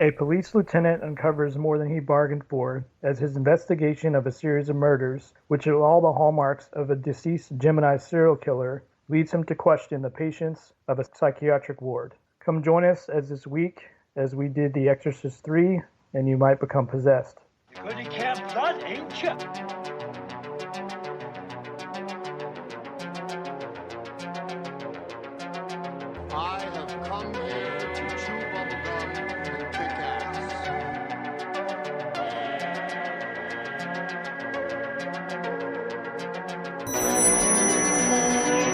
A police lieutenant uncovers more than he bargained for as his investigation of a series of murders, which have all the hallmarks of a deceased Gemini serial killer, leads him to question the patience of a psychiatric ward. Come join us as this week as we did The Exorcist III, and you might become possessed. You're going to Camp Blood, ain't you? I have come here to chew bubblegum and kick ass.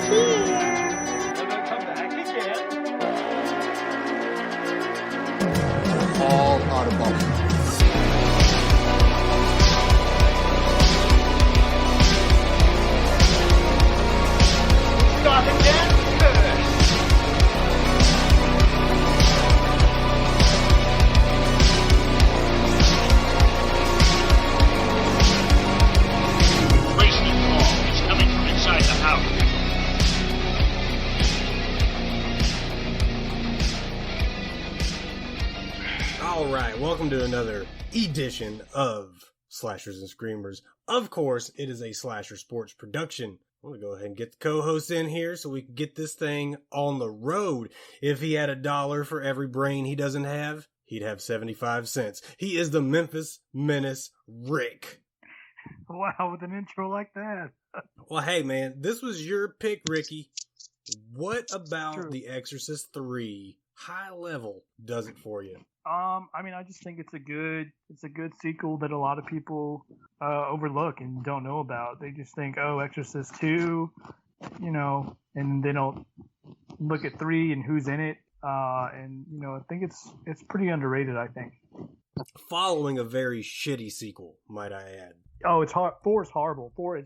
You're going to come back again? All out of bubblegum. Start again? Replacement call is coming from inside the house. All right, welcome to another edition of Slashers and Screamers. Of course, it is a Slasher Sports production. I'm going to go ahead and get the co-host in here so we can get this thing on the road. If he had $1 for every brain he doesn't have, he'd have 75 cents. He is the Memphis Menace Rick. Wow, with an intro like that. Well, hey, man, this was your pick, Ricky. What about True. The Exorcist III, high level, does it for you? I just think it's a good sequel that a lot of people overlook and don't know about. They just think, oh, Exorcist 2, and they don't look at 3 and who's in it. I think it's pretty underrated, I think. Following a very shitty sequel, might I add. Oh, it's 4 is horrible. 4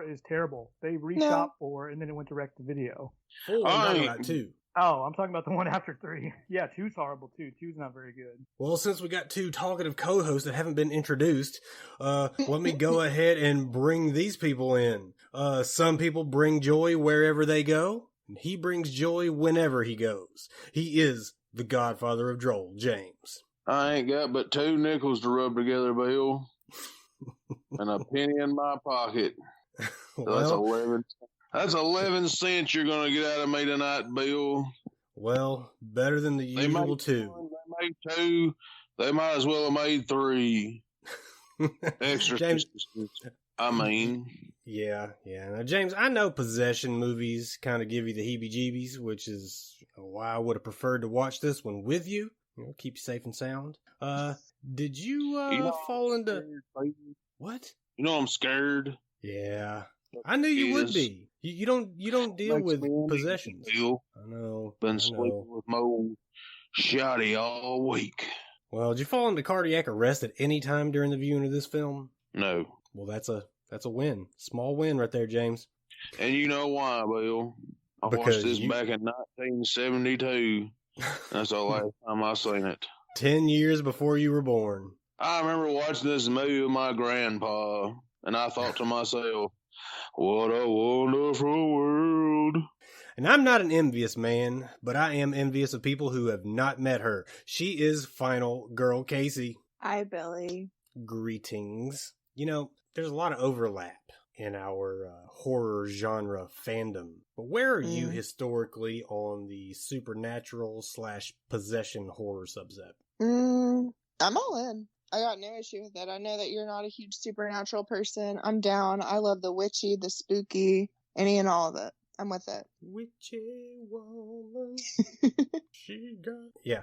is terrible. They reshot 4 and then it went direct to video. 4, I'm talking about 2. Oh, I'm talking about the one after 3. Yeah, 2's horrible too. 2's not very good. Well, since we got 2 talkative co-hosts that haven't been introduced, let me go ahead and bring these people in. Some people bring joy wherever they go, and he brings joy whenever he goes. He is the Godfather of Droll James. I ain't got but 2 nickels to rub together, Bill, and a penny in my pocket. So that's 11. That's 11 cents you're going to get out of me tonight, Bill. Well, better than the usual 2. They made 2. They might as well have made 3. Extra. James, Yeah. Now, James, I know possession movies kind of give you the heebie-jeebies, which is why I would have preferred to watch this one with you. Keep you safe and sound. Did you fall into... What? You know I'm scared. Yeah. I knew you would be. You don't deal with possessions. I know. Been sleeping with my old shoddy all week. Well, did you fall into cardiac arrest at any time during the viewing of this film? No. Well, that's a win. Small win right there, James. And you know why, Bill? I watched this back in 1972. That's the last time I seen it. 10 years before you were born. I remember watching this movie with my grandpa, and I thought to myself, what a wonderful world. And I'm not an envious man, but I am envious of people who have not met her. She is Final Girl Casey. Hi, Billy. Greetings. There's a lot of overlap in our horror genre fandom. But where are you historically on the supernatural / possession horror subset? I'm all in. I got no issue with it. I know that you're not a huge supernatural person. I'm down. I love the witchy, the spooky, any and all of it. I'm with it. Witchy woman. She got... Yeah.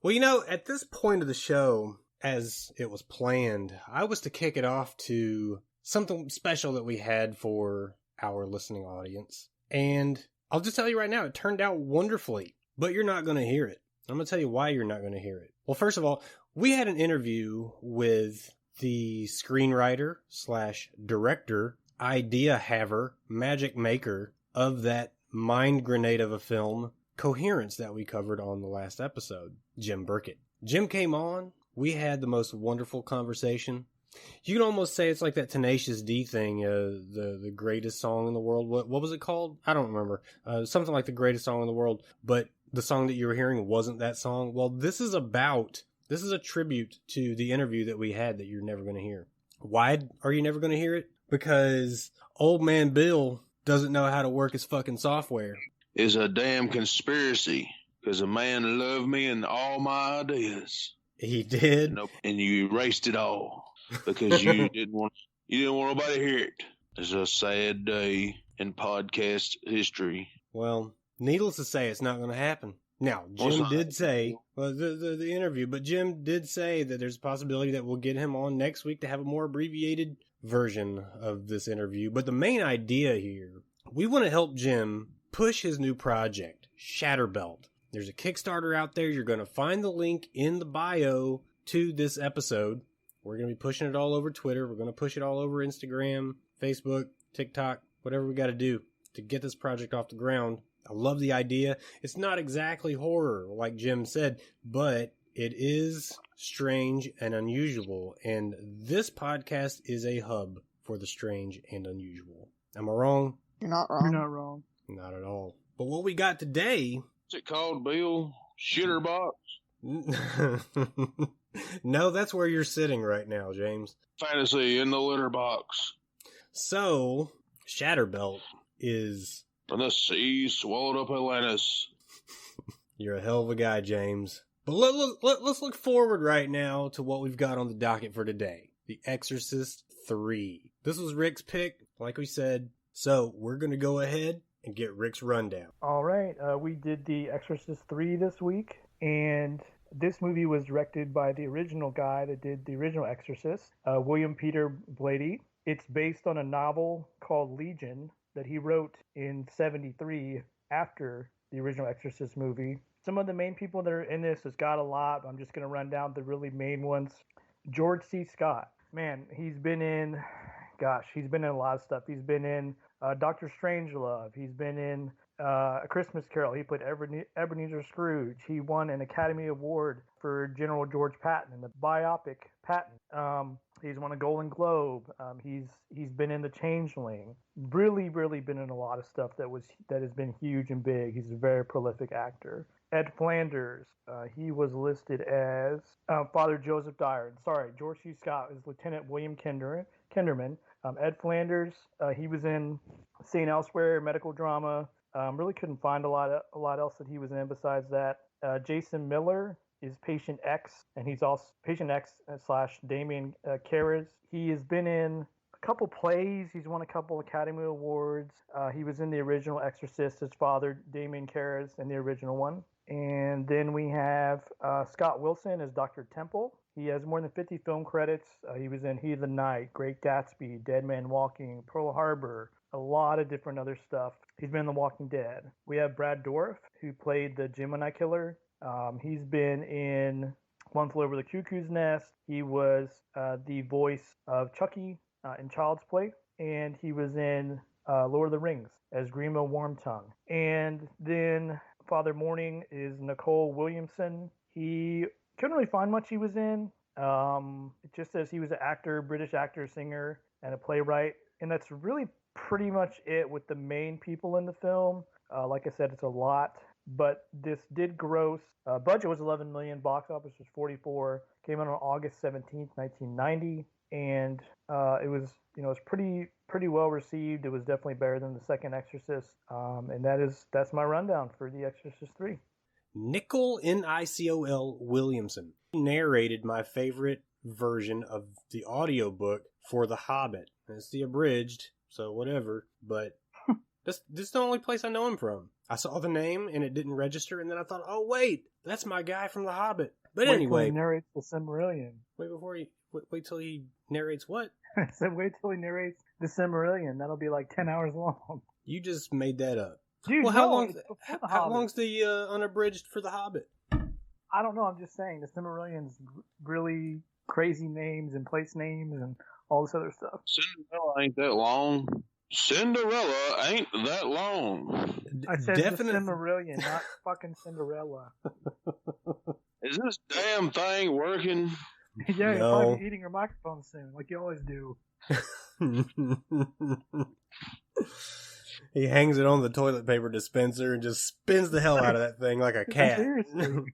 Well, at this point of the show, as it was planned, I was to kick it off to something special that we had for our listening audience. And I'll just tell you right now, it turned out wonderfully. But you're not going to hear it. I'm going to tell you why you're not going to hear it. Well, first of all, we had an interview with the screenwriter / director, idea haver, magic maker of that mind grenade of a film, Coherence, that we covered on the last episode, Jim Burkett. Jim came on. We had the most wonderful conversation. You can almost say it's like that Tenacious D thing, the greatest song in the world. What was it called? I don't remember. Something like the greatest song in the world. But the song that you were hearing wasn't that song. Well, this is a tribute to the interview that we had that you're never going to hear. Why are you never going to hear it? Because old man Bill doesn't know how to work his fucking software. It's a damn conspiracy because a man loved me and all my ideas. He did. And you erased it all because you didn't want nobody to hear it. It's a sad day in podcast history. Well, needless to say, it's not going to happen. Now, Jim did say, well, the interview, but Jim did say that there's a possibility that we'll get him on next week to have a more abbreviated version of this interview. But the main idea here, we want to help Jim push his new project, Shatterbelt. There's a Kickstarter out there. You're going to find the link in the bio to this episode. We're going to be pushing it all over Twitter. We're going to push it all over Instagram, Facebook, TikTok, whatever we got to do to get this project off the ground. I love the idea. It's not exactly horror, like Jim said, but it is strange and unusual. And this podcast is a hub for the strange and unusual. Am I wrong? You're not wrong. You're not wrong. Not at all. But what we got today... What's it called, Bill? Shitterbox? No, that's where you're sitting right now, James. Fantasy in the litter box. So, Shatterbelt is... And the sea swallowed up Atlantis. You're a hell of a guy, James. But let's look forward right now to what we've got on the docket for today. The Exorcist III. This was Rick's pick, like we said. So, we're going to go ahead and get Rick's rundown. All right. We did The Exorcist III this week. And this movie was directed by the original guy that did the original Exorcist, William Peter Blatty. It's based on a novel called Legion that he wrote in 1973 after the original Exorcist movie. Some of the main people that are in this has got a lot. I'm just going to run down the really main ones. George C. Scott. Man, he's been in a lot of stuff. He's been in Dr. Strangelove. He's been in A Christmas Carol. He played Ebenezer Scrooge. He won an Academy Award for General George Patton in the biopic Patton. He's won a Golden Globe. He's been in The Changeling. Really, really been in a lot of stuff that has been huge and big. He's a very prolific actor. Ed Flanders. He was listed as Father Joseph Dyer. Sorry, George C. Scott is Lieutenant William Kinderman. Ed Flanders. He was in St. Elsewhere, medical drama. Really couldn't find a lot else that he was in besides that. Jason Miller is Patient X, and he's also Patient X / Damien Karras. He has been in a couple plays. He's won a couple Academy Awards. He was in the original Exorcist, his father, Damien Karras, in the original one. And then we have Scott Wilson as Dr. Temple. He has more than 50 film credits. He was in Heat of the Night, Great Gatsby, Dead Man Walking, Pearl Harbor, a lot of different other stuff. He's been in The Walking Dead. We have Brad Dourif, who played the Gemini killer. He's been in One Flew Over the Cuckoo's Nest. He was the voice of Chucky in Child's Play. And he was in Lord of the Rings as Grima Wormtongue. And then Father Morning is Nicole Williamson. He couldn't really find much he was in. It just says he was an actor, British actor, singer, and a playwright. And that's really pretty much it with the main people in the film. Like I said, it's a lot. But this did gross. Budget was $11 million. Box office was $44 million. Came out on August 17th, 1990. And it was pretty well received. It was definitely better than the second Exorcist. And that's my rundown for The Exorcist III. Nicole, Nicol Williamson, narrated my favorite version of the audiobook for The Hobbit. It's the abridged, so whatever. But this is the only place I know him from. I saw the name and it didn't register, and then I thought, oh wait, that's my guy from The Hobbit. But anyway, he narrates the Silmarillion. Wait till he narrates what? I said wait till he narrates the Silmarillion. That'll be like 10 hours long. You just made that up. Dude, well, no, how long's the unabridged for The Hobbit? I don't know. I'm just saying the Silmarillion's really crazy names and place names and all this other stuff. Cinderella ain't that long. Cinderella ain't that long. I said the Silmarillion, not fucking Cinderella. Is this damn thing working? Yeah, you're probably eating your microphone soon, like you always do. He hangs it on the toilet paper dispenser and just spins the hell out of that thing like a cat. Seriously.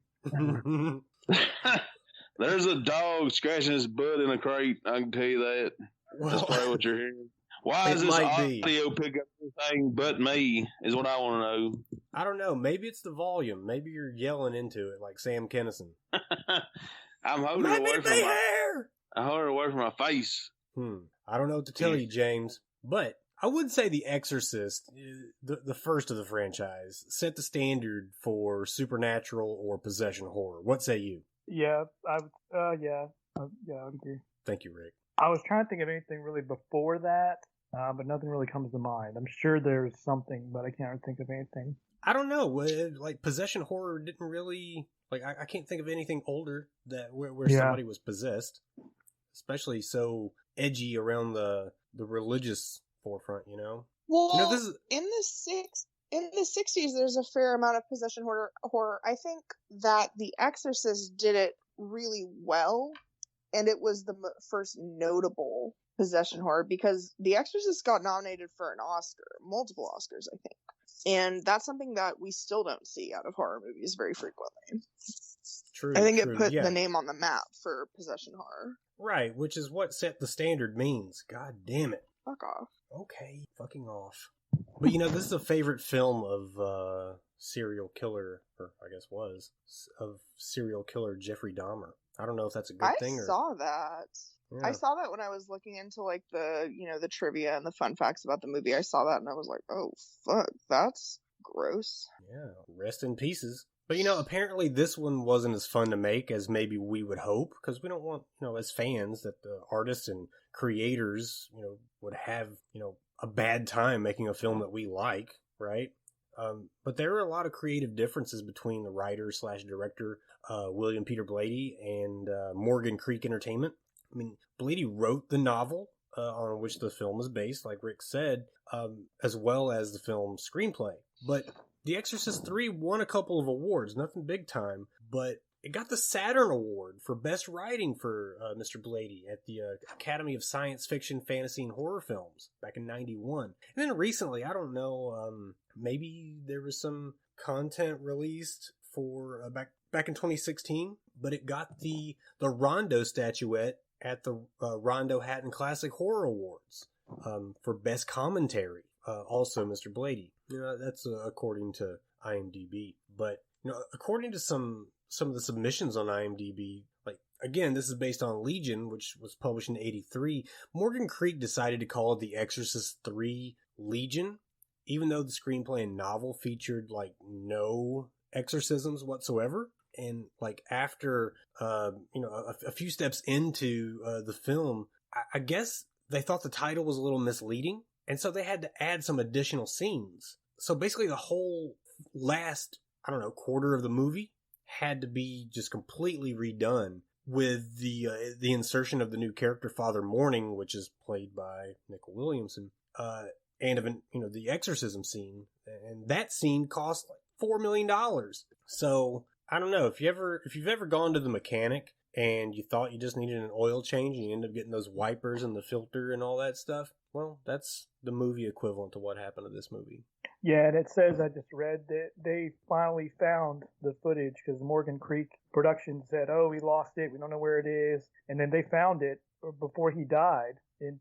There's a dog scratching his butt in a crate. I can tell you that. That's probably what you're hearing. Why is this audio pick up anything but me, is what I want to know. I don't know. Maybe it's the volume. Maybe you're yelling into it like Sam Kinison. I'm holding it away from my hair. I hold it away from my face. I don't know what to tell you, James, but I would say The Exorcist, the first of the franchise, set the standard for supernatural or possession horror. What say you? Yeah, I would agree. Thank you, Rick. I was trying to think of anything really before that, but nothing really comes to mind. I'm sure there's something, but I can't think of anything. I don't know. Like, possession horror didn't really... Like, I can't think of anything older where somebody was possessed. Especially so edgy around the religious forefront, you know? Well, you know, in the 60s, there's a fair amount of possession horror. I think that The Exorcist did it really well, and it was the first notable possession horror, because The Exorcist got nominated for an Oscar, multiple Oscars, I think. And that's something that we still don't see out of horror movies very frequently. True. I think it put the name on the map for possession horror. Right, which is what set the standard means. God damn it. Fuck off. Okay, fucking off. But you know, this is a favorite film of serial killer, or I guess was, of serial killer Jeffrey Dahmer. I don't know if that's a good thing. I saw that. Yeah. I saw that when I was looking into like the trivia and the fun facts about the movie. I saw that and I was like, oh fuck, that's gross. Yeah, rest in pieces. But, you know, apparently this one wasn't as fun to make as maybe we would hope, because we don't want, you know, as fans, that the artists and creators, you know, would have, you know, a bad time making a film that we like, right? But there are a lot of creative differences between the writer/director, William Peter Blatty, and Morgan Creek Entertainment. I mean, Blatty wrote the novel on which the film is based, like Rick said, as well as the film's screenplay. But The Exorcist III won a couple of awards, nothing big time, but it got the Saturn Award for Best Writing for Mr. Blatty at the Academy of Science Fiction, Fantasy, and Horror Films back in '91. And then recently, I don't know, maybe there was some content released for back in 2016, but it got the Rondo statuette at the Rondo Hatton Classic Horror Awards for Best Commentary. Also, Mr. Blatty. You know, that's according to IMDb. But, you know, according to some of the submissions on IMDb, like, again, this is based on Legion, which was published in '83. Morgan Creek decided to call it The Exorcist III Legion, even though the screenplay and novel featured, like, no exorcisms whatsoever. And, like, after, you know, a few steps into the film, I guess they thought the title was a little misleading. And so they had to add some additional scenes. So basically the whole last, I don't know, quarter of the movie had to be just completely redone with the insertion of the new character Father Morning, which is played by Nicol Williamson, and of the exorcism scene. And that scene cost like $4 million. So I don't know, if you've ever gone to the mechanic and you thought you just needed an oil change and you end up getting those wipers and the filter and all that stuff, well, that's the movie equivalent to what happened to this movie. Yeah, and it says, I just read that they finally found the footage because Morgan Creek Production said, oh, we lost it, we don't know where it is. And then they found it before he died in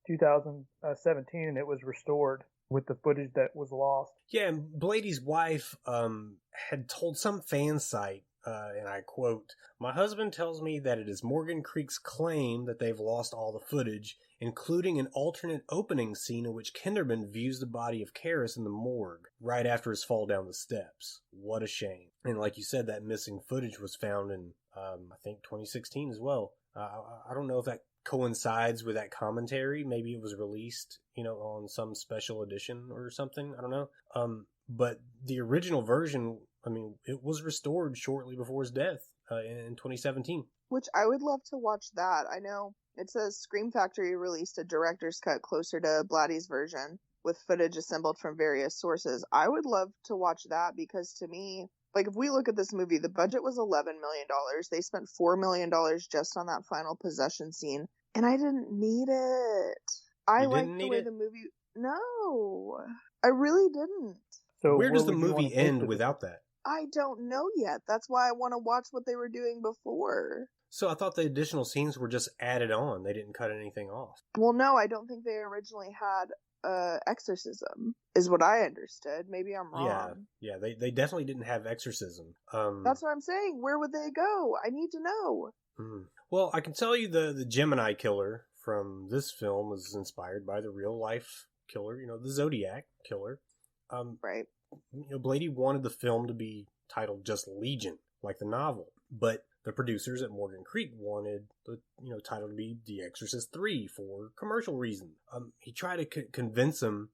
2017, and it was restored with the footage that was lost. Yeah, and Blatty's wife had told some fan site, and I quote, "My husband tells me that it is Morgan Creek's claim that they've lost all the footage, including an alternate opening scene in which Kinderman views the body of Karras in the morgue right after his fall down the steps. What a shame." And like you said, that missing footage was found in, I think, 2016 as well. I don't know if that coincides with that commentary. Maybe it was released, on some special edition or something. I don't know. But the original version, it was restored shortly before his death in 2017. Which I would love to watch that. I know it says Scream Factory released a director's cut closer to Blatty's version with footage assembled from various sources. I would love to watch that because to me, like if we look at this movie, the budget was $11 million. They spent $4 million just on that final possession scene. And I didn't need it. I liked the way the movie... No, I really didn't. So Where does the would you wanna movie place end it? without that? I don't know yet. That's why I want to watch what they were doing before. So I thought the additional scenes were just added on. They didn't cut anything off. Well, no, I don't think they originally had exorcism, is what I understood. Maybe I'm wrong. Yeah, they definitely didn't have exorcism. That's what I'm saying. Where would they go? I need to know. Well, I can tell you the Gemini killer from this film was inspired by the real life killer, the Zodiac killer. Right. Blady wanted the film to be titled just Legion, like the novel, but the producers at Morgan Creek wanted the title to be The Exorcist III for commercial reasons. He tried to convince them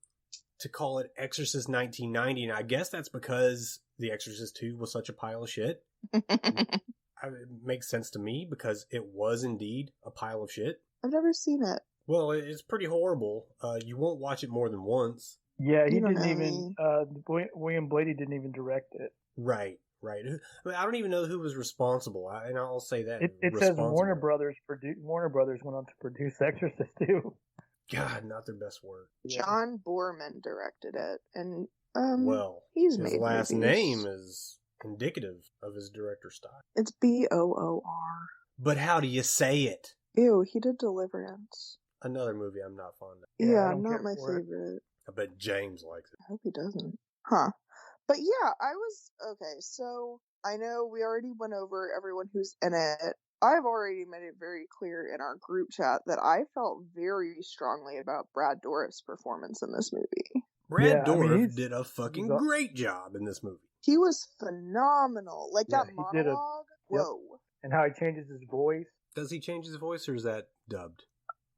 to call it Exorcist 1990, and I guess that's because The Exorcist II was such a pile of shit. It makes sense to me because it was indeed a pile of shit. I've never seen it. Well, it's pretty horrible. You won't watch it more than once. Yeah, he didn't even. William Blady didn't even direct it. Right. I mean, I don't even know who was responsible, and I'll say that. It says Warner Brothers went on to produce Exorcist II. God, not their best work. John Boorman directed it, and his last name is indicative of his director style. It's Boor. But how do you say it? Ew, he did Deliverance. Another movie I'm not fond of. Yeah, not my favorite. I bet James likes it. I hope he doesn't. Huh. But yeah, okay, so I know we already went over everyone who's in it. I've already made it very clear in our group chat that I felt very strongly about Brad Dourif's performance in this movie. Brad Dourif did a fucking great job in this movie. He was phenomenal. Like that monologue. Whoa. And how he changes his voice. Does he change his voice, or is that dubbed?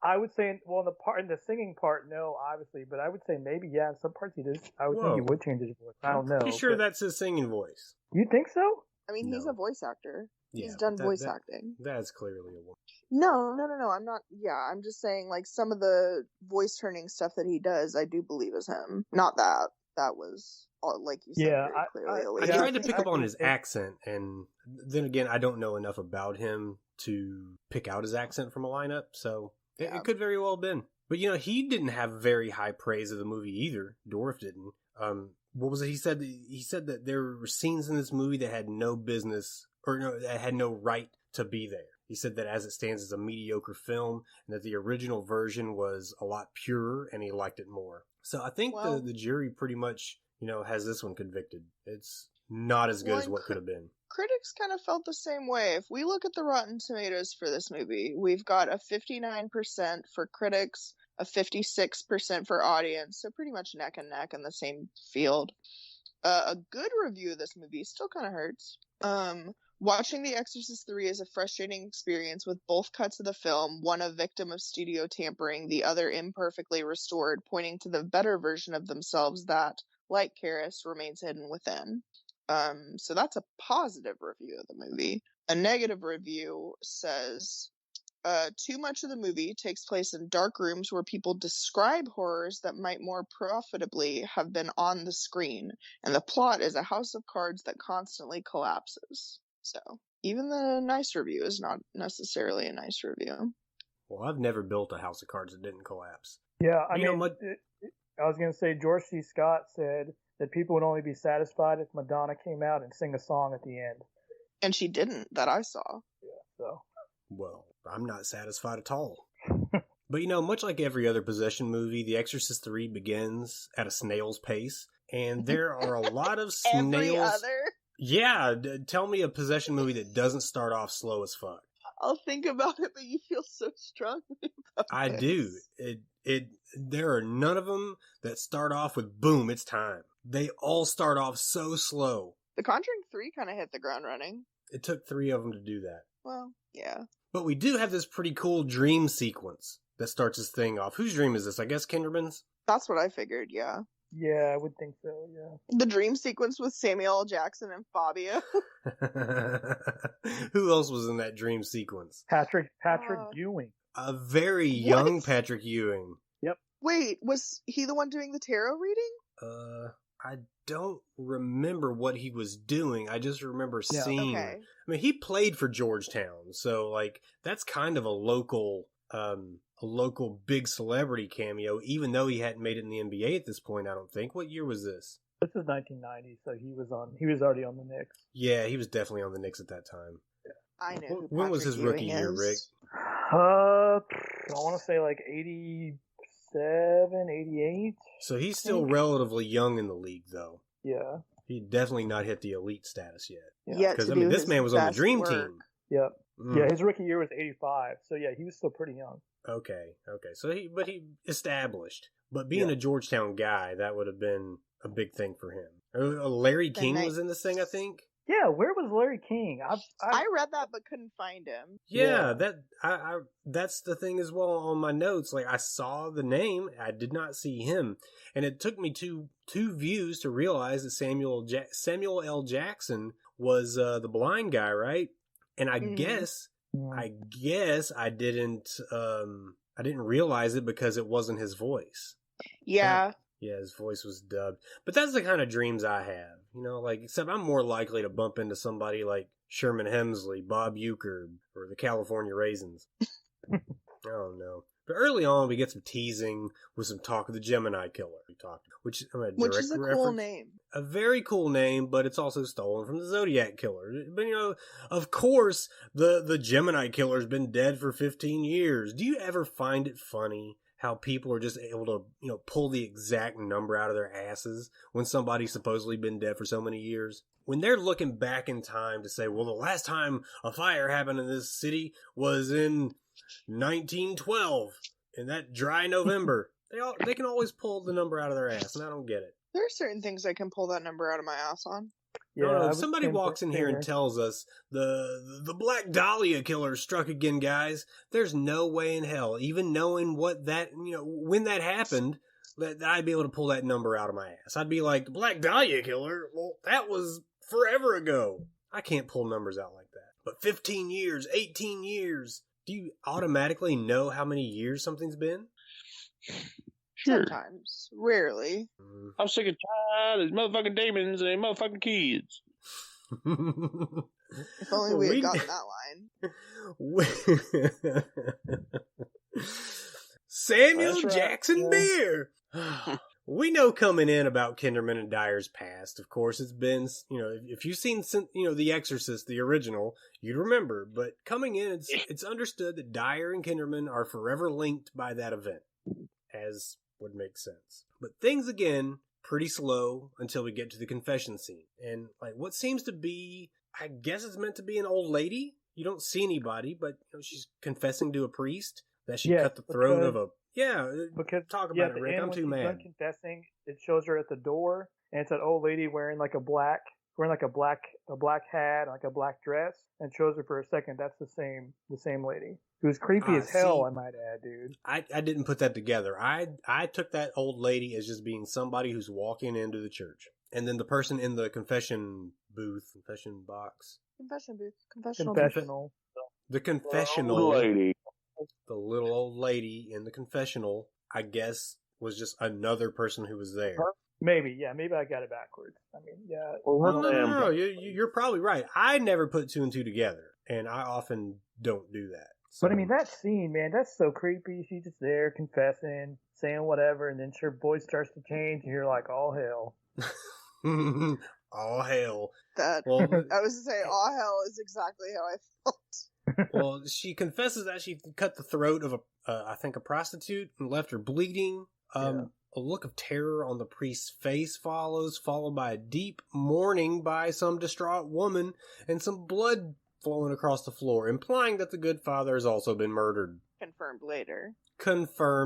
I would say, in the singing part, no, obviously, but I would say maybe, yeah, in some parts he does. I would think he would change his voice. I don't know. Pretty sure that's his singing voice. You think so? I mean, he's a voice actor. Yeah, he's done voice acting. That's clearly a woman. No. I'm not. Yeah, I'm just saying, like, some of the voice turning stuff that he does, I do believe is him. Not that. That was, like you said, very clearly. I tried to pick up on his accent, and then again, I don't know enough about him to pick out his accent from a lineup, so it could very well have been. But, he didn't have very high praise of the movie either. Dourif didn't. What was it he said? He said that there were scenes in this movie that had no business, that had no right to be there. He said that as it stands, it's a mediocre film, and that the original version was a lot purer, and he liked it more. So I think the jury pretty much, has this one convicted. It's not as good as what could have been. Critics kind of felt the same way. If we look at the Rotten Tomatoes for this movie, we've got a 59% for critics, a 56% for audience, so pretty much neck and neck in the same field. A good review of this movie still kind of hurts. Watching The Exorcist III is a frustrating experience with both cuts of the film, one a victim of studio tampering, the other imperfectly restored, pointing to the better version of themselves that, like Karis, remains hidden within. So that's a positive review of the movie. A negative review says, too much of the movie takes place in dark rooms where people describe horrors that might more profitably have been on the screen, and the plot is a house of cards that constantly collapses. So, even the nice review is not necessarily a nice review. Well, I've never built a house of cards that didn't collapse. Yeah, I was going to say, George C. Scott said that people would only be satisfied if Madonna came out and sang a song at the end. And she didn't, that I saw. Yeah, so. Well, I'm not satisfied at all. But, much like every other possession movie, The Exorcist III begins at a snail's pace, and there are a lot of snails. Every other? Yeah, tell me a possession movie that doesn't start off slow as fuck. I'll think about it, but you feel so strongly about it. I do. There are none of them that start off with boom, it's time. They all start off so slow. The Conjuring 3 kind of hit the ground running. It took 3 of them to do that. Well, yeah. But we do have this pretty cool dream sequence that starts this thing off. Whose dream is this? I guess Kinderman's? That's what I figured, yeah. Yeah, I would think so, yeah. The dream sequence with Samuel L. Jackson and Fabio. Who else was in that dream sequence? Patrick Ewing. A very young Patrick Ewing. Yep. Wait, was he the one doing the tarot reading? I don't remember what he was doing. I just remember seeing. Okay. I mean, he played for Georgetown, so, that's kind of a local a local big celebrity cameo, even though he hadn't made it in the NBA at this point, I don't think. What year was this? This is 1990, so he was already on the Knicks. Yeah, he was definitely on the Knicks at that time. I know. Who When was Patrick his rookie Ewing year, is. Rick? I want to say like 87, 88. So he's still relatively young in the league, though. Yeah. He definitely not hit the elite status yet. Yet Because, to I mean, do this his man was on the best dream work. team. Yep. Mm. Yeah, his rookie year was 85. So yeah, he was still pretty young. Okay. So he established. But being a Georgetown guy, that would have been a big thing for him. Larry King was in this thing, I think. Yeah, where was Larry King? I read that but couldn't find him. Yeah, that's the thing as well on my notes. Like, I saw the name, I did not see him, and it took me two views to realize that Samuel L. Jackson was the blind guy, right? And I guess I didn't realize it because it wasn't his voice. Yeah. Yeah, his voice was dubbed. But that's the kind of dreams I have. You know, like, except I'm more likely to bump into somebody like Sherman Hemsley, Bob Euchre, or the California Raisins. I don't know. But early on, we get some teasing with some talk of the Gemini killer. Which is a cool name. A very cool name, but it's also stolen from the Zodiac killer. But, you know, of course, the Gemini killer's been dead for 15 years. Do you ever find it funny how people are just able to, you know, pull the exact number out of their asses when somebody's supposedly been dead for so many years? When they're looking back in time to say, well, the last time a fire happened in this city was in 1912, in that dry November, they can always pull the number out of their ass, and I don't get it. There are certain things I can pull that number out of my ass on. Yeah, if somebody walks in here and tells us the Black Dahlia killer struck again, guys, there's no way in hell, even knowing what that, you know, when that happened, that I'd be able to pull that number out of my ass. I'd be like, the Black Dahlia killer? Well, that was forever ago. I can't pull numbers out like that. But 15 years, 18 years, do you automatically know how many years something's been? Sure. Sometimes. Rarely. I'm sick and tired of these motherfucking demons and motherfucking kids. If only we had gotten that line. Samuel Right. Jackson Beer. We know coming in about Kinderman and Dyer's past. Of course, it's been, you know, if you've seen, you know, The Exorcist, the original, you'd remember. But coming in, it's understood that Dyer and Kinderman are forever linked by that event, as would make sense. But things, again, pretty slow until we get to the confession scene. And, like, what seems to be, I guess it's meant to be an old lady. You don't see anybody, but, you know, she's confessing to a priest that she cut the throat of a... Yeah, because talk about it, Rick. I'm too mad. When she's done confessing, it shows her at the door, and it's an old lady wearing like a black hat, like a black dress, and shows her for a second. That's the same lady. Who's creepy as hell, I might add, dude. I didn't put that together. I took that old lady as just being somebody who's walking into the church, and then the person in the confession booth, confession box, confessional, the confessional lady. The little old lady in the confessional, I guess, was just another person who was there. Maybe I got it backwards. I mean, yeah. Well, no. You're probably right. I never put two and two together, and I often don't do that. So. But I mean, that scene, man, that's so creepy. She's just there confessing, saying whatever, and then her voice starts to change, and you're like, oh, hell. All hell. I was to say, all hell is exactly how I felt. Well, she confesses that she cut the throat of I think a prostitute, and left her bleeding. A look of terror on the priest's face follows, followed by a deep mourning by some distraught woman, and some blood flowing across the floor, implying that the good father has also been murdered. Confirmed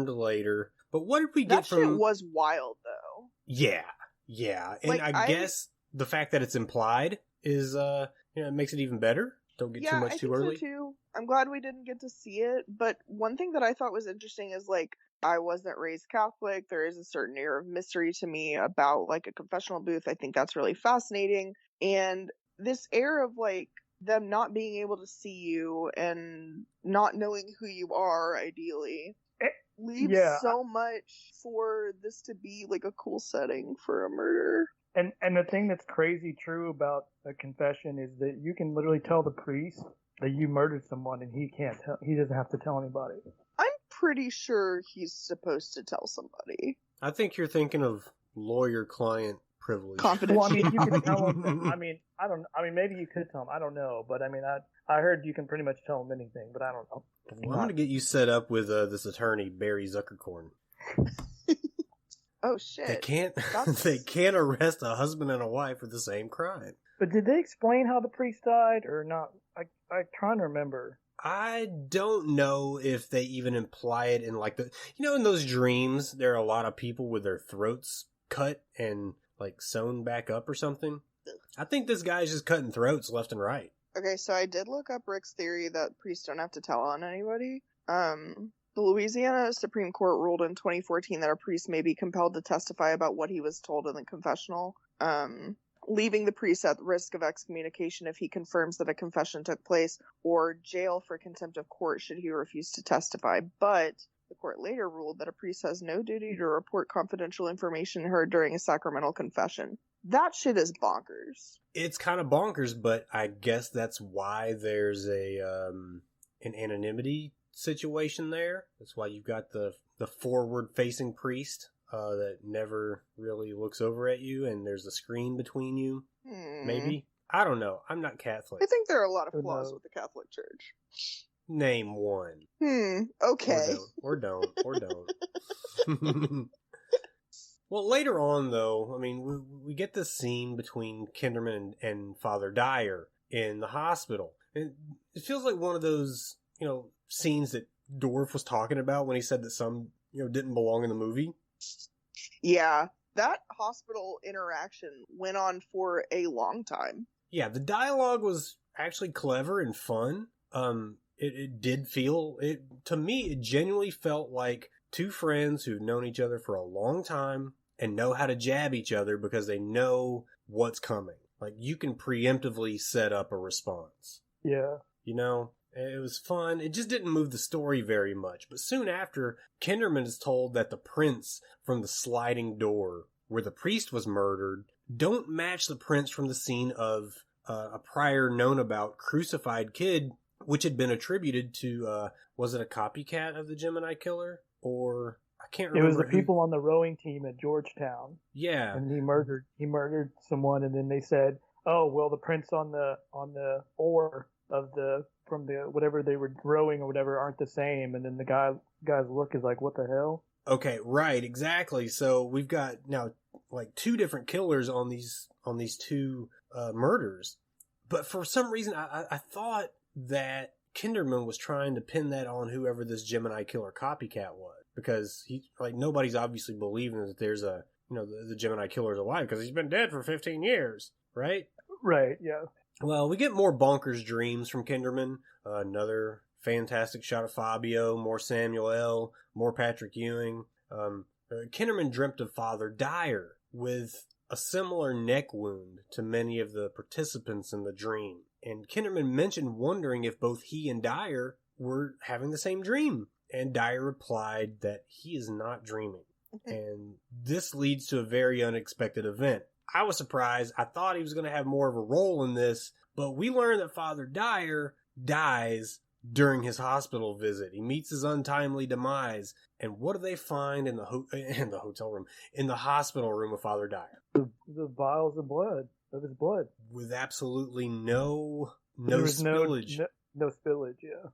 later. But what did we get from... That shit was wild, though. Yeah. And like, I guess the fact that it's implied is, it makes it even better. Don't get too much too early. So too. I'm glad we didn't get to see it, but one thing that I thought was interesting is, like, I wasn't raised Catholic. There is a certain air of mystery to me about, like, a confessional booth. I think that's really fascinating. And this air of, like, them not being able to see you and not knowing who you are, ideally, leaves so much for this to be, like, a cool setting for a murder. And the thing that's crazy true about a confession is that you can literally tell the priest that you murdered someone and he can't tell. He doesn't have to tell anybody. I'm pretty sure he's supposed to tell somebody. I think you're thinking of lawyer-client privilege. Confidentiality. Well, I mean, you can tell him. I mean, maybe you could tell him. I don't know, but I mean, I heard you can pretty much tell him anything, but I don't know. Well, I'm going to get you set up with this attorney, Barry Zuckerkorn. Oh shit! They can't arrest a husband and a wife for the same crime. But did they explain how the priest died or not? I'm trying to remember. I don't know if they even imply it in like in those dreams, there are a lot of people with their throats cut and like sewn back up or something. I think this guy's just cutting throats left and right. Okay, so I did look up Rick's theory that priests don't have to tell on anybody. The Louisiana Supreme Court ruled in 2014 that a priest may be compelled to testify about what he was told in the confessional, leaving the priest at risk of excommunication if he confirms that a confession took place, or jail for contempt of court should he refuse to testify. But the court later ruled that a priest has no duty to report confidential information heard during a sacramental confession. That shit is bonkers. It's kind of bonkers, but I guess that's why there's an anonymity situation there. That's why you've got the forward-facing priest that never really looks over at you, and there's a screen between you. Maybe. I don't know. I'm not Catholic. I think there are a lot of flaws with the Catholic Church. Name one. Okay. Or don't. Well, later on, though, I mean, we get this scene between Kinderman and Father Dyer in the hospital. And it feels like one of those, scenes that Dorff was talking about when he said that some, didn't belong in the movie. Yeah. That hospital interaction went on for a long time. Yeah, the dialogue was actually clever and fun. To me, it genuinely felt like two friends who've known each other for a long time and know how to jab each other because they know what's coming. Like, you can preemptively set up a response. Yeah. It was fun. It just didn't move the story very much. But soon after, Kinderman is told that the prints from the sliding door where the priest was murdered don't match the prints from the scene of a prior known about crucified kid, which had been attributed to, was it a copycat of the Gemini killer? Or, I can't remember. It was the people on the rowing team at Georgetown. Yeah. And he murdered someone, and then they said, oh, well, the prints on the oar from the whatever they were rowing or whatever aren't the same, and then the guy's look is like, what the hell? Okay, right, exactly. So we've got now like two different killers on these two murders, but for some reason I thought that Kinderman was trying to pin that on whoever this Gemini killer copycat was, because nobody's obviously believing that there's the Gemini killer's alive because he's been dead for 15 years, right? Right, yeah. Well, we get more bonkers dreams from Kinderman. Another fantastic shot of Fabio, more Samuel L., more Patrick Ewing. Kinderman dreamt of Father Dyer with a similar neck wound to many of the participants in the dream. And Kinderman mentioned wondering if both he and Dyer were having the same dream. And Dyer replied that he is not dreaming. And this leads to a very unexpected event. I was surprised. I thought he was going to have more of a role in this, but we learn that Father Dyer dies during his hospital visit. He meets his untimely demise. And what do they find in the hotel room, in the hospital room of Father Dyer? The vials of his blood. With absolutely no spillage. No spillage, yeah.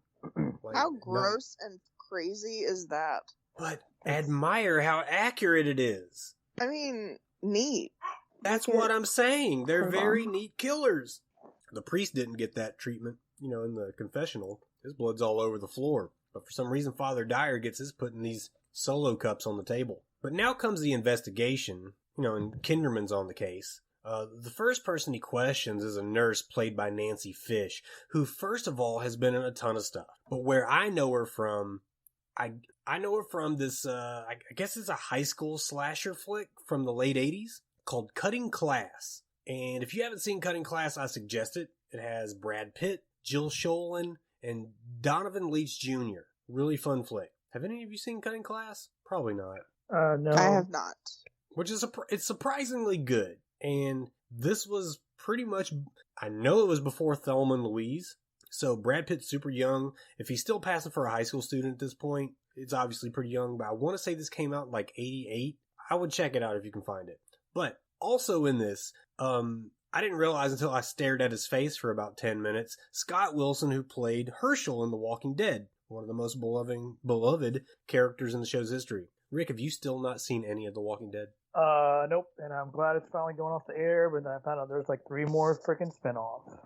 How gross and crazy is that? But admire how accurate it is. I mean, neat. That's what I'm saying. They're very neat killers. The priest didn't get that treatment, in the confessional. His blood's all over the floor. But for some reason, Father Dyer gets his put in these solo cups on the table. But now comes the investigation, and Kinderman's on the case. The first person he questions is a nurse played by Nancy Fish, who, first of all, has been in a ton of stuff. But where I know her from, I know her from this, I guess it's a high school slasher flick from the late 80s called Cutting Class. And if you haven't seen Cutting Class, I suggest it. It has Brad Pitt, Jill Schoelen, and Donovan Leitch Jr. Really fun flick. Have any of you seen Cutting Class? Probably not. No. I have not. Which is it's surprisingly good. And this was pretty much, I know it was before Thelma and Louise. So Brad Pitt's super young. If he's still passing for a high school student at this point, it's obviously pretty young, but I want to say this came out in like 88. I would check it out if you can find it. But also in this, I didn't realize until I stared at his face for about 10 minutes, Scott Wilson, who played Herschel in The Walking Dead, one of the most beloved characters in the show's history. Rick, have you still not seen any of The Walking Dead? Nope, and I'm glad it's finally going off the air, but then I found out there's like 3 more freaking spinoffs.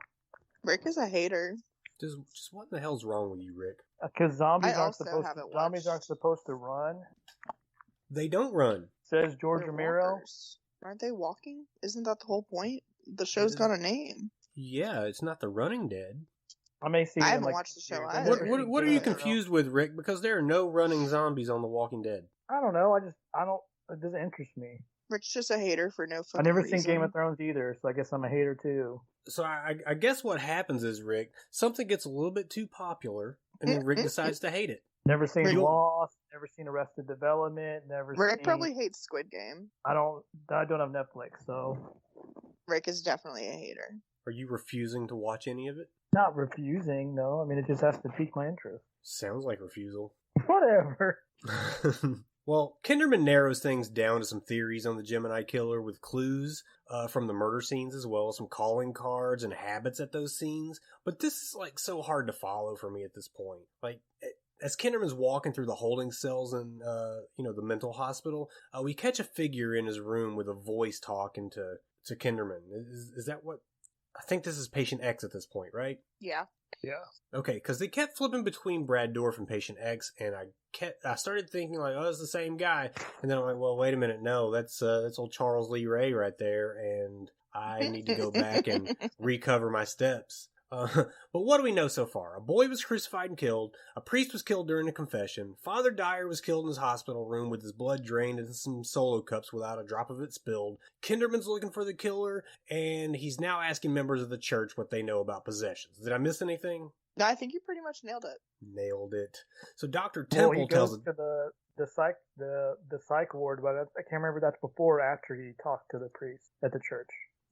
Rick is a hater. Just what the hell's wrong with you, Rick? Because zombies I aren't also supposed haven't to run. They don't run. Says George They're Romero. walkers. Aren't they walking? Isn't that the whole point? The show's got a name. Yeah, it's not The Running Dead. I may see. I haven't watched the show either. What are you confused with, Rick? Because there are no running zombies on The Walking Dead. I don't know. It doesn't interest me. Rick's just a hater for no fucking I've never reason. seen Game of Thrones either, so I guess I'm a hater too. So I guess what happens is, Rick, something gets a little bit too popular, and then Rick decides to hate it. Never seen Lost. Never seen Arrested Development. Rick probably hates Squid Game. I don't have Netflix, so. Rick is definitely a hater. Are you refusing to watch any of it? Not refusing, no. I mean, it just has to pique my interest. Sounds like refusal. Whatever. Well, Kinderman narrows things down to some theories on the Gemini killer with clues from the murder scenes as well as some calling cards and habits at those scenes. But this is like so hard to follow for me at this point. Like, as Kinderman's walking through the holding cells in, the mental hospital, we catch a figure in his room with a voice talking to Kinderman. Is that what? I think this is Patient X at this point, right? Yeah. Yeah. Okay, because they kept flipping between Brad Dourif and Patient X, and I started thinking like, oh, it's the same guy, and then I'm like, well, wait a minute, no, that's old Charles Lee Ray right there, and I need to go back and recover my steps. But what do we know so far? A boy was crucified and killed. A priest was killed during a confession. Father Dyer was killed in his hospital room with his blood drained into some solo cups without a drop of it spilled. Kinderman's looking for the killer, and he's now asking members of the church what they know about possessions. Did I miss anything? No, I think you pretty much nailed it. Nailed it. So Dr. Temple tells to the psych ward, but I can't remember if that's before or after he talked to the priest at the church.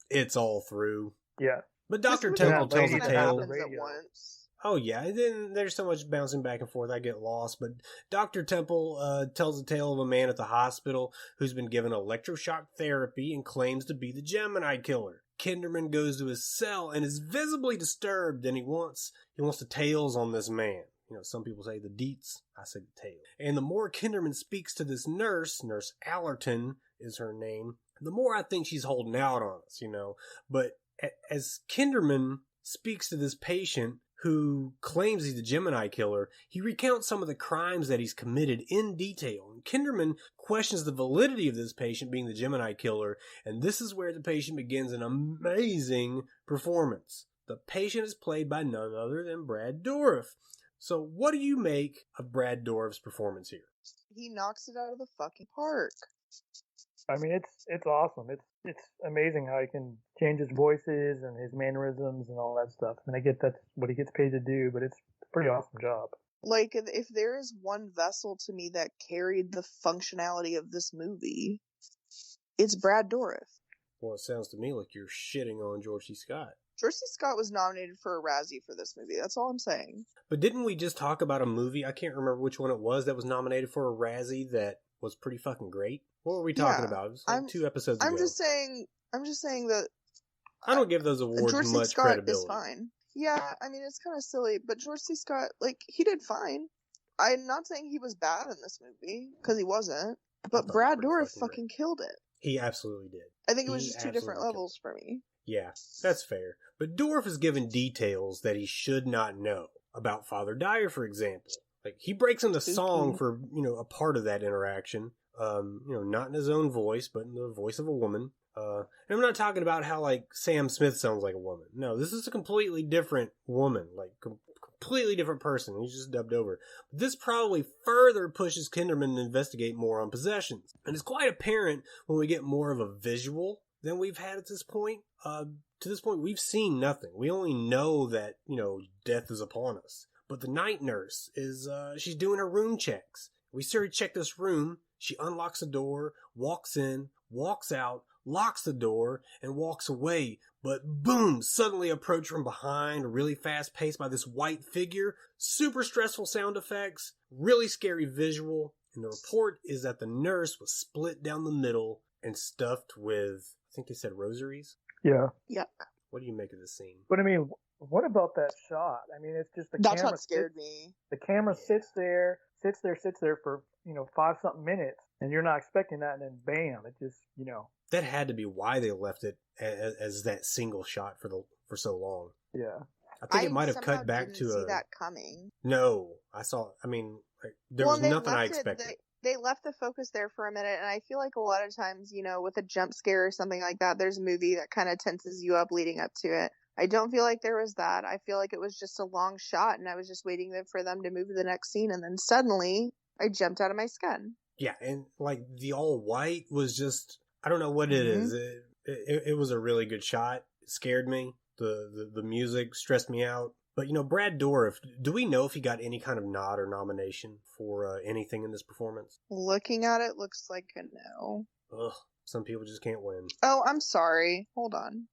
It's all through. Yeah. But Dr. Temple tells a tale. Oh, yeah. And then there's so much bouncing back and forth, I get lost. But Dr. Temple tells a tale of a man at the hospital who's been given electroshock therapy and claims to be the Gemini killer. Kinderman goes to his cell and is visibly disturbed, and he wants the tales on this man. You know, some people say the deets. I say the tale. And the more Kinderman speaks to this Nurse Allerton is her name, the more I think she's holding out on us, But as Kinderman speaks to this patient who claims he's the Gemini killer, he recounts some of the crimes that he's committed in detail. And Kinderman questions the validity of this patient being the Gemini killer, and this is where the patient begins an amazing performance. The patient is played by none other than Brad Dourif. So what do you make of Brad Dourif's performance here? He knocks it out of the fucking park. I mean, it's awesome. It's amazing how he can change his voices and his mannerisms and all that stuff. And I get that's what he gets paid to do, but it's a pretty awesome job. Like, if there is one vessel to me that carried the functionality of this movie, it's Brad Dourif. Well, it sounds to me like you're shitting on George C. Scott. George C. Scott was nominated for a Razzie for this movie. That's all I'm saying. But didn't we just talk about a movie? I can't remember which one it was that was nominated for a Razzie that was pretty fucking great. What were we talking about? It was like 2 episodes ago. I'm just saying that I don't give those awards George much C. Scott credibility. Is fine. Yeah, I mean, it's kind of silly, but George C. Scott, he did fine. I'm not saying he was bad in this movie, because he wasn't, but Brad Dourif fucking killed it. He absolutely did. I think it was just 2 different levels for me. Yeah, that's fair. But Dourif is given details that he should not know about Father Dyer, for example. Like, he breaks into song for, a part of that interaction. Not in his own voice, but in the voice of a woman. And I'm not talking about how, Sam Smith sounds like a woman. No, this is a completely different woman. Completely different person. He's just dubbed over. But this probably further pushes Kinderman to investigate more on possessions. And it's quite apparent when we get more of a visual than we've had at this point. To this point, we've seen nothing. We only know that, death is upon us. But the night nurse she's doing her room checks. We started to check this room. She unlocks the door, walks in, walks out, locks the door, and walks away. but boom, suddenly approached from behind, really fast paced by this white figure, super stressful sound effects, really scary visual, and the report is that the nurse was split down the middle and stuffed with, I think they said rosaries? Yeah. Yuck. What do you make of this scene? But I mean, what about that shot? I mean, it's just the That's camera what scared me. The camera sits there for, 5-something minutes, and you're not expecting that, and then bam, it just, That had to be why they left it as that single shot for so long. Yeah. I think it might have somehow cut back didn't to see that coming. No, there was nothing I expected. They left the focus there for a minute, and I feel like a lot of times, with a jump scare or something like that, there's a movie that kind of tenses you up leading up to it. I don't feel like there was that. I feel like it was just a long shot, and I was just waiting for them to move to the next scene, and then suddenly I jumped out of my skin. Yeah, and like the all white was just, I don't know what it is. It was a really good shot. It scared me. The music stressed me out. But, Brad Dourif, do we know if he got any kind of nod or nomination for anything in this performance? Looking at it, looks like a no. Ugh, some people just can't win. Oh, I'm sorry. Hold on.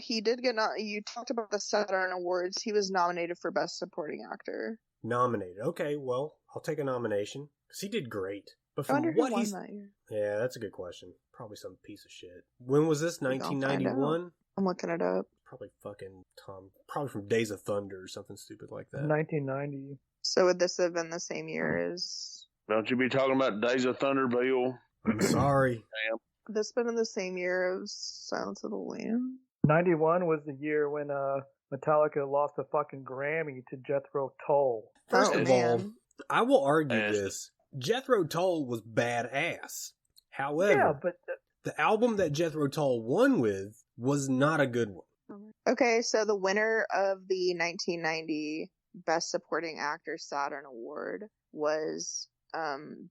He did get you talked about the Saturn Awards. He was nominated for Best Supporting Actor. Nominated. Okay, well, I'll take a nomination. Because he did great. But I wonder from what who won he's... that year. Yeah, that's a good question. Probably some piece of shit. When was this? 1991? I'm looking it up. Probably probably from Days of Thunder or something stupid like that. 1990. So would this have been the same year as... Don't you be talking about Days of Thunder, Bill. I'm sorry. Damn. This been in the same year as Silence of the Lambs? 91 was the year when Metallica lost a fucking Grammy to Jethro Tull. First of all, I will argue Nasty. this. Jethro Tull was badass. However, Yeah, but the album that Jethro Tull won with was not a good one. Okay, so the winner of the 1990 Best Supporting Actor Saturn Award was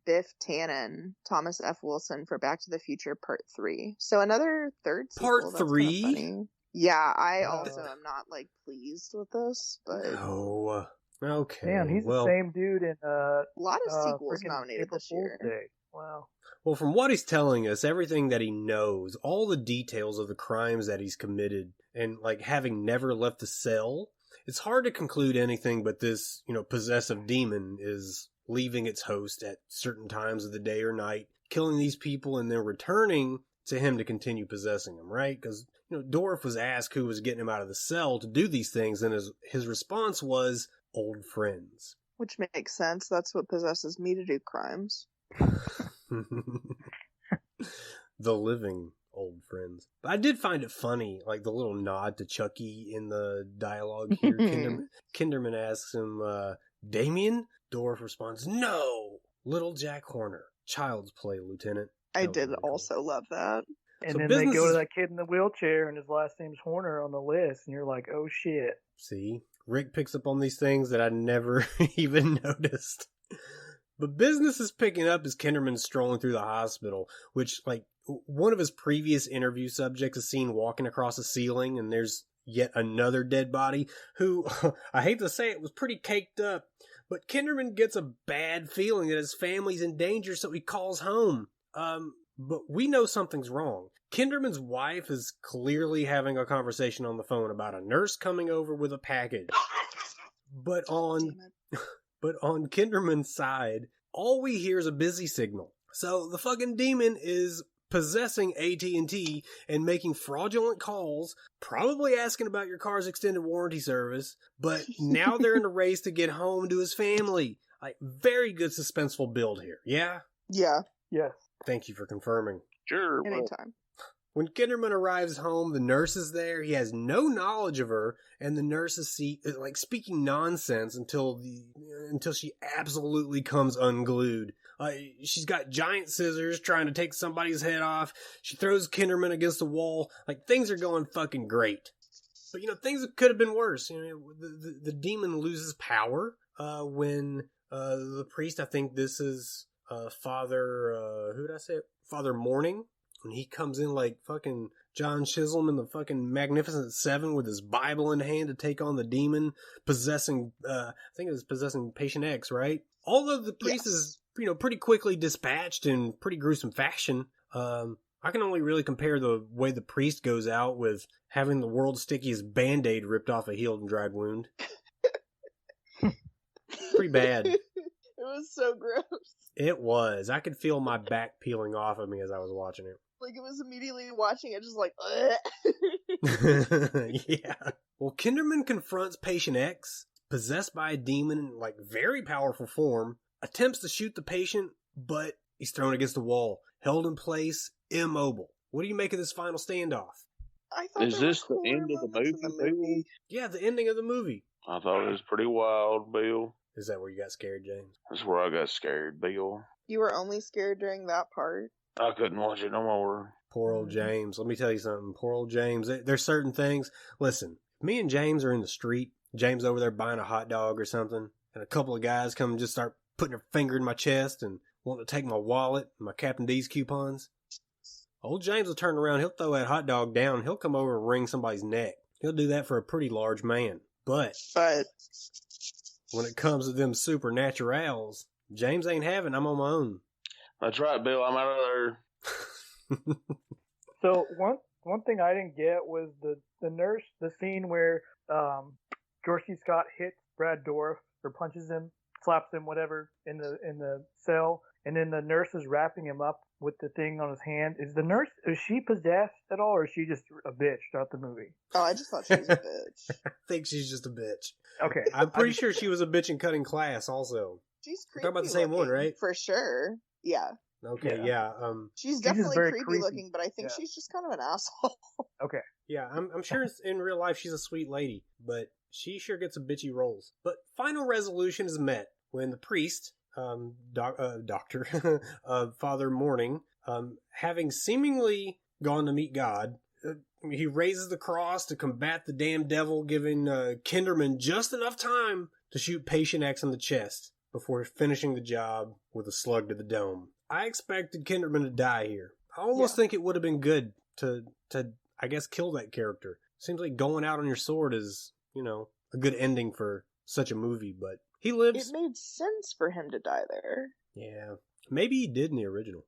Biff Tannen, Thomas F. Wilson for Back to the Future Part 3. So another third sequel. Part That's kinda 3? funny. Yeah, I also am not pleased with this, but Oh, okay. man, he's the same dude in a lot of sequels freaking nominated April this year. Fool's Day. Wow. Well, from what he's telling us, everything that he knows, all the details of the crimes that he's committed, and having never left the cell, it's hard to conclude anything but this, possessive demon is leaving its host at certain times of the day or night, killing these people, and then returning to him to continue possessing them, right? Because, Dorff was asked who was getting him out of the cell to do these things, and his response was, old friends. Which makes sense. That's what possesses me to do crimes. The living old friends. But I did find it funny, the little nod to Chucky in the dialogue here. Kinderman asks him, Damien? Dorff responds, no! Little Jack Horner. Child's play, Lieutenant. I did also love that. And So then they go business to that kid in the wheelchair, and his last name's Horner on the list, and you're like, oh shit. See? Rick picks up on these things that I never even noticed. But business is picking up as Kinderman's strolling through the hospital, which, one of his previous interview subjects is seen walking across the ceiling, and there's yet another dead body who, I hate to say it, was pretty caked up. But Kinderman gets a bad feeling that his family's in danger, so he calls home. But we know something's wrong. Kinderman's wife is clearly having a conversation on the phone about a nurse coming over with a package. But on Kinderman's side, all we hear is a busy signal. So the fucking demon is possessing AT&T and making fraudulent calls, probably asking about your car's extended warranty service, but now they're in a race to get home to his family. Very good suspenseful build here, yeah? Yeah. Yes. Thank you for confirming. Sure. Anytime. When Kinderman arrives home, the nurse is there. He has no knowledge of her, and the nurse is speaking nonsense until she absolutely comes unglued. She's got giant scissors trying to take somebody's head off. She throws Kinderman against the wall. Things are going fucking great. But, things that could have been worse. The demon loses power when the priest, I think this is Father, who did I say? Father Morning. When he comes in like fucking John Chisholm in the fucking Magnificent Seven with his Bible in hand to take on the demon possessing, I think it was possessing Patient X, right? Although the priest is, pretty quickly dispatched in pretty gruesome fashion, I can only really compare the way the priest goes out with having the world's stickiest Band-Aid ripped off a healed and dried wound. Pretty bad. It was so gross. It was. I could feel my back peeling off of me as I was watching it. Like, it was immediately watching it just like, Yeah. Well, Kinderman confronts patient X, possessed by a demon in, like, very powerful form, attempts to shoot the patient, but he's thrown against the wall, held in place, immobile. What do you make of this final standoff? I thought Is there were this the cooler end of the moments in movie, Yeah, the ending of the movie. I thought it was pretty wild, Bill. Is that where you got scared, James? That's where I got scared, Bill. You were only scared during that part. I couldn't watch it no more. Poor old James. Let me tell you something. Poor old James. There's certain things. Listen, me and James are in the street. James over there buying a hot dog or something. And a couple of guys come and just start putting their finger in my chest and want to take my wallet and my Captain D's coupons. Old James will turn around. He'll throw that hot dog down. He'll come over and wring somebody's neck. He'll do that for a pretty large man. But when it comes to them supernaturals, James ain't having. I'm on my own. That's right, Bill. I'm out of there. So one thing I didn't get was the nurse, the scene where George C. Scott hits Brad Dourif or punches him, slaps him, whatever, in the cell, and then the nurse is wrapping him up with the thing on his hand. Is she possessed at all, or is she just a bitch throughout the movie? Oh, I just thought she was a bitch. I think she's just a bitch. Okay. I'm pretty sure she was a bitch in Cutting Class also. She's creepy. We're talking about the same one, right? For sure. Yeah. Okay, yeah. She's definitely very creepy looking, but I think she's just kind of an asshole. Okay. Yeah, I'm sure in real life she's a sweet lady, but she sure gets some bitchy roles. But final resolution is met when the priest, Father Morning, having seemingly gone to meet God, he raises the cross to combat the damn devil, giving Kinderman just enough time to shoot Patient X in the chest before finishing the job with a slug to the dome. I expected Kinderman to die here. I almost think it would have been good to I guess, kill that character. Seems like going out on your sword is, a good ending for such a movie, but he lives. It made sense for him to die there. Yeah. Maybe he did in the original.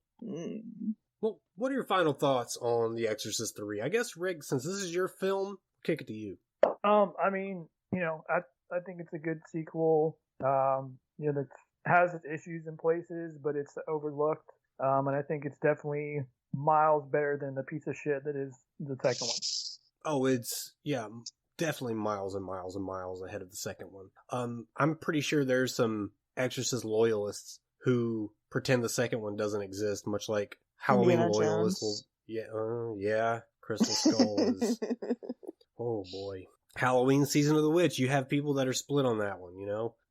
Well, what are your final thoughts on The Exorcist III? I guess, Rick, since this is your film, kick it to you. I mean, I think it's a good sequel. That has its issues in places, but it's overlooked. And I think it's definitely miles better than the piece of shit that is the second one. Oh, it's, definitely miles and miles and miles ahead of the second one. I'm pretty sure there's some Exorcist loyalists who pretend the second one doesn't exist, much like Halloween Indiana loyalists will. Yeah, Crystal Skull is. Oh boy. Halloween Season of the Witch, you have people that are split on that one,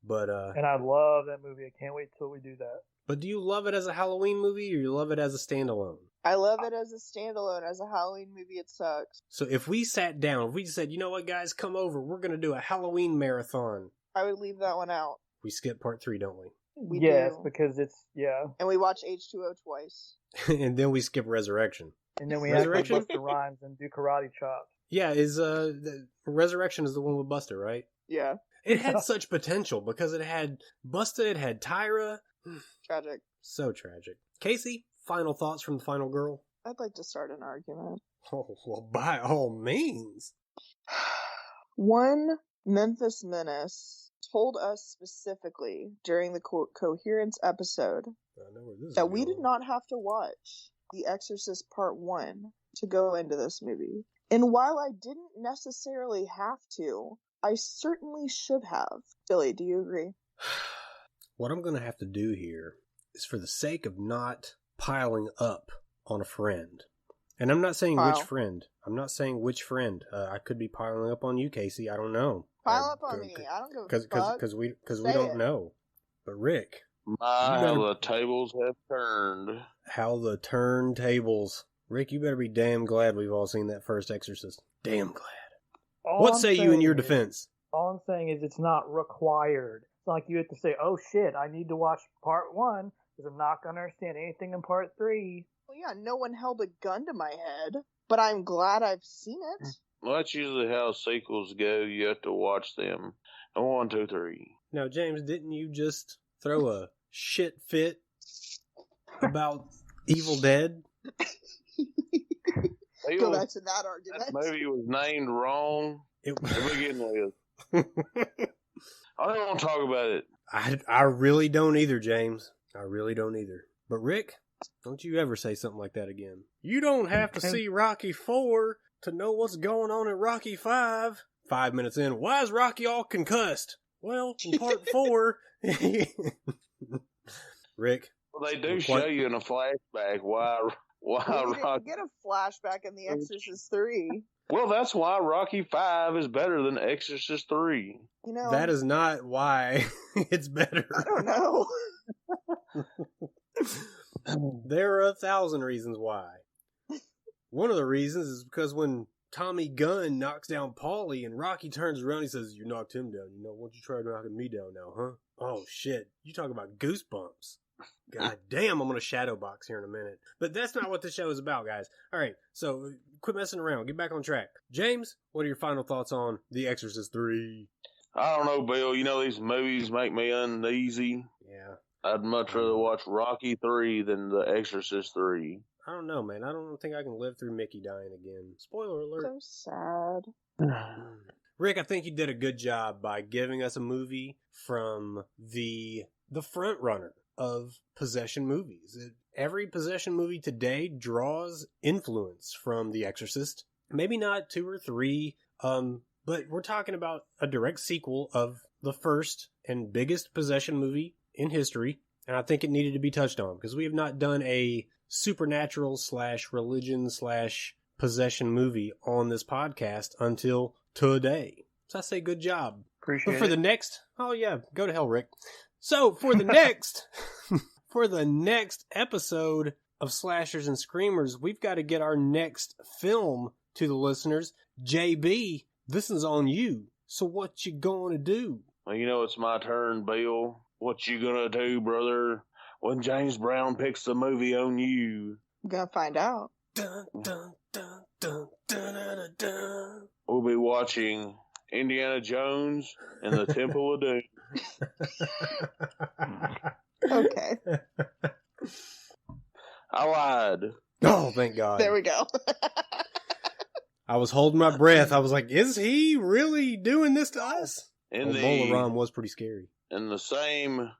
But and I love that movie. I can't wait till we do that. But do you love it as a Halloween movie, or you love it as a standalone? I love it as a standalone. As a Halloween movie, it sucks. So if we sat down, if we said, you know what, guys, come over, we're going to do a Halloween marathon. I would leave that one out. We skip part 3, don't we? We yes, do. because it's, And we watch H2O twice. And then we skip Resurrection. And then we have to Resurrection? bust the rhymes and do karate chops. Yeah, the Resurrection is the one with Buster, right? Yeah. It had such potential because it had Buster, it had Tyra. Tragic. So tragic. Casey, final thoughts from the final girl? I'd like to start an argument. Oh, well, by all means. One Memphis Menace told us specifically during the Coherence episode that we did not have to watch The Exorcist Part 1 to go into this movie. And while I didn't necessarily have to, I certainly should have. Billy, do you agree? What I'm going to have to do here is, for the sake of not piling up on a friend, and I'm not saying which friend. I'm not saying which friend. I could be piling up on you, Casey. I don't know. Pile up on me. I don't give a fuck. Because we don't know. But Rick, how the tables have turned. How the turntables. Rick, you better be damn glad we've all seen that first Exorcist. Damn glad. What say you in your defense? All I'm saying is it's not required. It's not like you have to say, oh shit, I need to watch part 1 because I'm not going to understand anything in part 3. Well, yeah, no one held a gun to my head, but I'm glad I've seen it. Well, that's usually how sequels go. You have to watch them. 1, 2, 3. Now, James, didn't you just throw a shit fit about Evil Dead? Go back to that argument. That movie was named wrong to begin with. I don't want to talk about it. I really don't either, James. I really don't either. But Rick, don't you ever say something like that again. You don't have to see Rocky 4 to know what's going on in Rocky 5. 5 minutes in, why is Rocky all concussed? Well, in part 4... Rick? Well, they do show you in a flashback why Rocky... get a flashback in The Exorcist III. Well, that's why Rocky 5 is better than Exorcist 3. You know, that is not why it's better. I don't know. There are 1,000 reasons why. One of the reasons is because when Tommy Gunn knocks down Paulie and Rocky turns around, he says, "You knocked him down. You know, why don't you try knocking me down now, huh?" Oh, shit. You talk about goosebumps. God damn, I'm going to shadow box here in a minute. But that's not what the show is about, guys. All right, so quit messing around. Get back on track. James, what are your final thoughts on The Exorcist III? I don't know, Bill. You know, these movies make me uneasy. Yeah. I'd much rather watch Rocky 3 than The Exorcist 3. I don't know, man. I don't think I can live through Mickey dying again. Spoiler alert. So sad. Rick, I think you did a good job by giving us a movie from the front runner of possession movies. Every possession movie today draws influence from The Exorcist. Maybe not 2 or 3, but we're talking about a direct sequel of the first and biggest possession movie in history, and I think it needed to be touched on because we have not done a supernatural / religion / possession movie on this podcast until today. So I say good job. Appreciate But for it. the next, oh yeah, go to hell, Rick. So for the next episode of Slashers and Screamers, we've got to get our next film to the listeners. JB, this is on you. So what you gonna do? Well, you know, it's my turn, Bill. What you gonna do, brother, when James Brown picks the movie on you? I'm gonna find out. Dun, dun, dun, dun, dun, dun, dun. We'll be watching Indiana Jones and the Temple of Doom. Okay. I lied. Oh, thank God. There we go. I was holding my breath. I was like, is he really doing this to us? In Bola Ram was pretty scary. In the same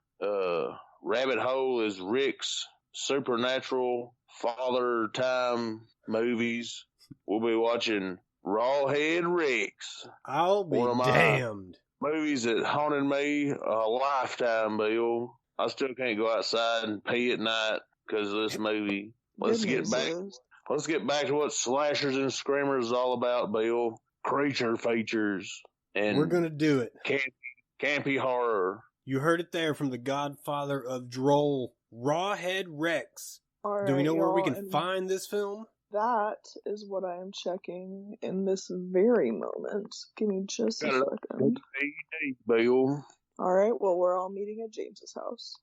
rabbit hole as Rick's supernatural father time movies, we'll be watching Rawhead Rex. I'll be damned. Movies that haunted me a lifetime, Bill. I still can't go outside and pee at night because of this movie. Let's get back to what Slashers and Screamers is all about, Bill. Creature features. And we're going to do it. Campy horror. You heard it there from the Godfather of Droll, Rawhead Rex. All Do we right, know where we y'all, can and find this film? That is what I am checking in this very moment. Give me just a second. Bill. All right, well, we're all meeting at James's house.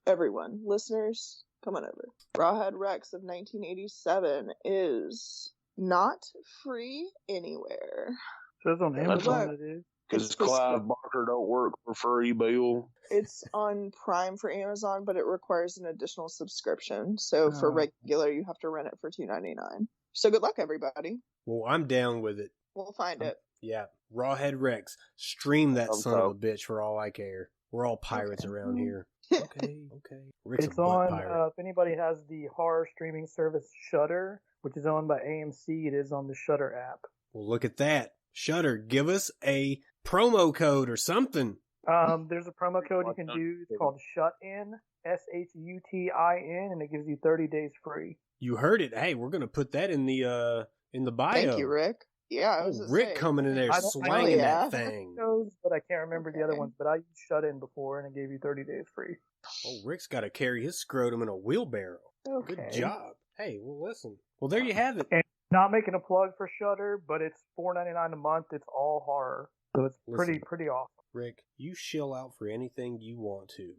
Everyone, listeners, come on over. Rawhead Rex of 1987 is not free anywhere. Says on Amazon it is. Because Clive Barker don't work for free, Bill. It's on Prime for Amazon, but it requires an additional subscription. So for regular, you have to rent it for $2.99. So good luck, everybody. Well, I'm down with it. We'll find it. Yeah, Rawhead Rex. Stream that son of a bitch for all I care. We're all pirates around here. Okay. Rick's It's a butt on, pirate. if anybody has the horror streaming service Shudder, which is owned by AMC, it is on the Shudder app. Well, look at that. Shudder, give us a promo code or something. There's a promo code you can do. It's called SHUTIN, SHUTIN, and it gives you 30 days free. You heard it. Hey, we're gonna put that in the bio. Thank you, Rick. Yeah, I was Rick coming in there slanging that thing. But I can't remember the other ones. But I used SHUTIN before, and it gave you 30 days free. Oh, Rick's got to carry his scrotum in a wheelbarrow. Okay. Good job. Hey, well, listen. Well, there you have it. And not making a plug for Shudder, but it's $4.99 a month. It's all horror, so it's pretty awesome. Rick, you shill out for anything you want to.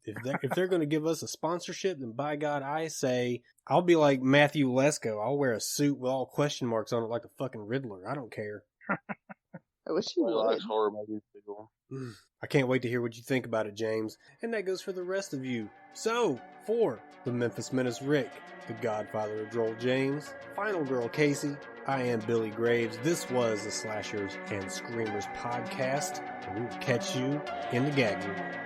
If they're going to give us a sponsorship, then by God, I say I'll be like Matthew Lesko. I'll wear a suit with all question marks on it like the fucking Riddler. I don't care. I wish you He would. likes horror movies too. Bill. I can't wait to hear what you think about it, James. And that goes for the rest of you. So, for the Memphis Menace Rick, the Godfather of Droll James, Final Girl Casey, I am Billy Graves. This was the Slashers and Screamers podcast. And we will catch you in the gag room.